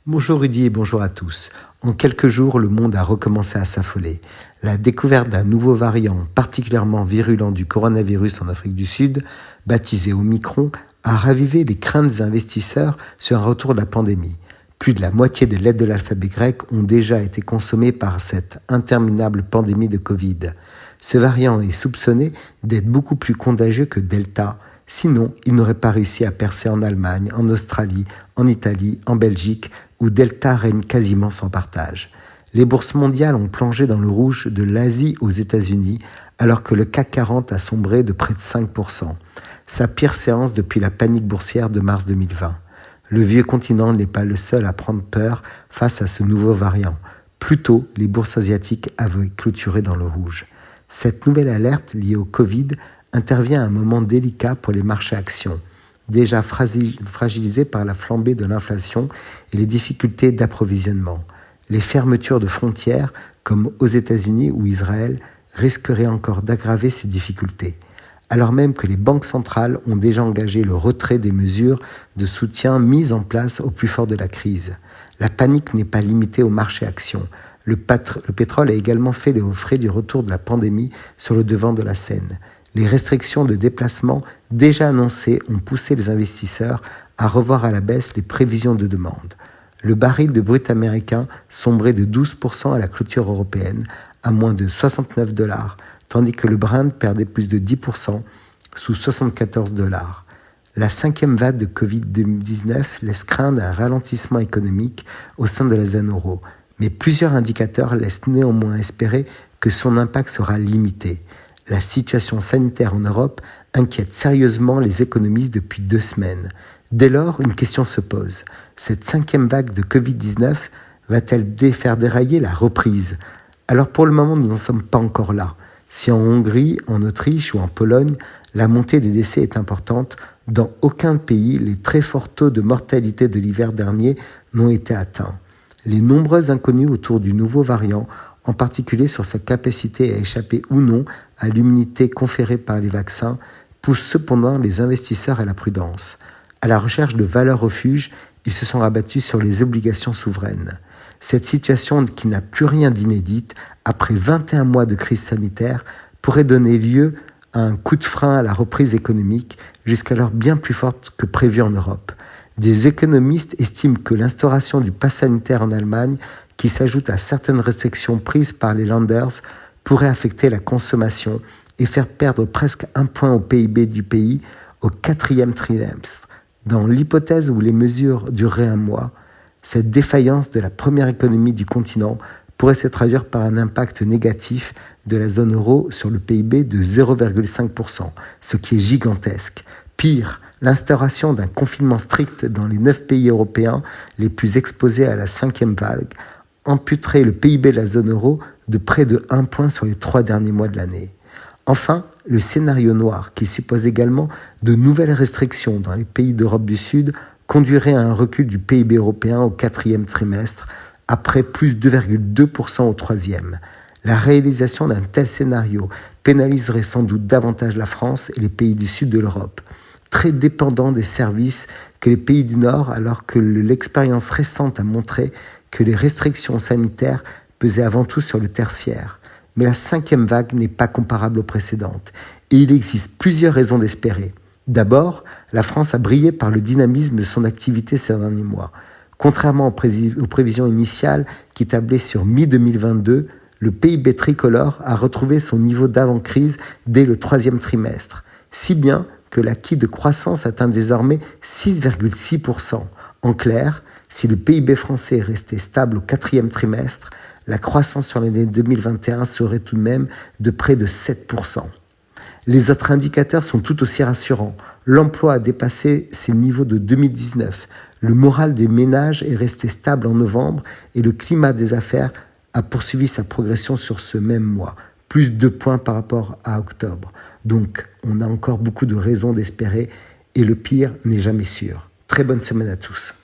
Bonjour Rudy et bonjour à tous. En quelques jours, le monde a recommencé à s'affoler. La découverte d'un nouveau variant particulièrement virulent du coronavirus en Afrique du Sud, baptisé Omicron, a ravivé les craintes des investisseurs sur un retour de la pandémie. Plus de la moitié des lettres de l'alphabet grec ont déjà été consommées par cette interminable pandémie de Covid. Ce variant est soupçonné d'être beaucoup plus contagieux que Delta. Sinon, il n'aurait pas réussi à percer en Allemagne, en Australie, en Italie, en Belgique, où Delta règne quasiment sans partage. Les bourses mondiales ont plongé dans le rouge de l'Asie aux États-Unis, alors que le CAC 40 a sombré de près de 5%. Sa pire séance depuis la panique boursière de mars 2020. Le vieux continent n'est pas le seul à prendre peur face à ce nouveau variant. Plus tôt, les bourses asiatiques avaient clôturé dans le rouge. Cette nouvelle alerte liée au Covid intervient à un moment délicat pour les marchés actions, déjà fragilisés par la flambée de l'inflation et les difficultés d'approvisionnement. Les fermetures de frontières, comme aux États-Unis ou Israël, risqueraient encore d'aggraver ces difficultés, alors même que les banques centrales ont déjà engagé le retrait des mesures de soutien mises en place au plus fort de la crise. La panique n'est pas limitée au marché actions. Le pétrole a également fait les frais du retour de la pandémie sur le devant de la scène. Les restrictions de déplacement déjà annoncées ont poussé les investisseurs à revoir à la baisse les prévisions de demande. Le baril de brut américain sombrait de 12% à la clôture européenne, à moins de $69, tandis que le Brent perdait plus de 10% sous $74. La cinquième vague de Covid-19 laisse craindre un ralentissement économique au sein de la zone euro, mais plusieurs indicateurs laissent néanmoins espérer que son impact sera limité. La situation sanitaire en Europe inquiète sérieusement les économistes depuis 2 semaines. Dès lors, une question se pose. Cette cinquième vague de Covid-19 va-t-elle faire dérailler la reprise ? Alors pour le moment, nous n'en sommes pas encore là. Si en Hongrie, en Autriche ou en Pologne, la montée des décès est importante, dans aucun pays, les très forts taux de mortalité de l'hiver dernier n'ont été atteints. Les nombreuses inconnues autour du nouveau variant, en particulier sur sa capacité à échapper ou non à l'immunité conférée par les vaccins, poussent cependant les investisseurs à la prudence. À la recherche de valeurs refuges, ils se sont rabattus sur les obligations souveraines. Cette situation, qui n'a plus rien d'inédite, après 21 mois de crise sanitaire, pourrait donner lieu à un coup de frein à la reprise économique, jusqu'alors bien plus forte que prévu en Europe. Des économistes estiment que l'instauration du pass sanitaire en Allemagne, qui s'ajoute à certaines restrictions prises par les Länders, pourrait affecter la consommation et faire perdre presque 1 point au PIB du pays au 4e trimestre. Dans l'hypothèse où les mesures dureraient 1 mois, cette défaillance de la première économie du continent pourrait se traduire par un impact négatif de la zone euro sur le PIB de 0,5%, ce qui est gigantesque. Pire, l'instauration d'un confinement strict dans les 9 pays européens les plus exposés à la 5e vague amputerait le PIB de la zone euro de près de 1 point sur les 3 derniers mois de l'année. Enfin, le scénario noir, qui suppose également de nouvelles restrictions dans les pays d'Europe du Sud, conduirait à un recul du PIB européen au 4e trimestre, après plus 2,2% au 3e. La réalisation d'un tel scénario pénaliserait sans doute davantage la France et les pays du sud de l'Europe, très dépendants des services que les pays du Nord, alors que l'expérience récente a montré que les restrictions sanitaires pesaient avant tout sur le tertiaire. Mais la 5e vague n'est pas comparable aux précédentes, et il existe plusieurs raisons d'espérer. D'abord, la France a brillé par le dynamisme de son activité ces derniers mois. Contrairement aux prévisions initiales qui tablaient sur mi-2022, le PIB tricolore a retrouvé son niveau d'avant-crise dès le 3e trimestre, si bien que l'acquis de croissance atteint désormais 6,6%. En clair, si le PIB français est resté stable au 4e trimestre, la croissance sur l'année 2021 serait tout de même de près de 7%. Les autres indicateurs sont tout aussi rassurants. L'emploi a dépassé ses niveaux de 2019. Le moral des ménages est resté stable en novembre et le climat des affaires a poursuivi sa progression sur ce même mois, plus 2 points par rapport à octobre. Donc, on a encore beaucoup de raisons d'espérer et le pire n'est jamais sûr. Très bonne semaine à tous.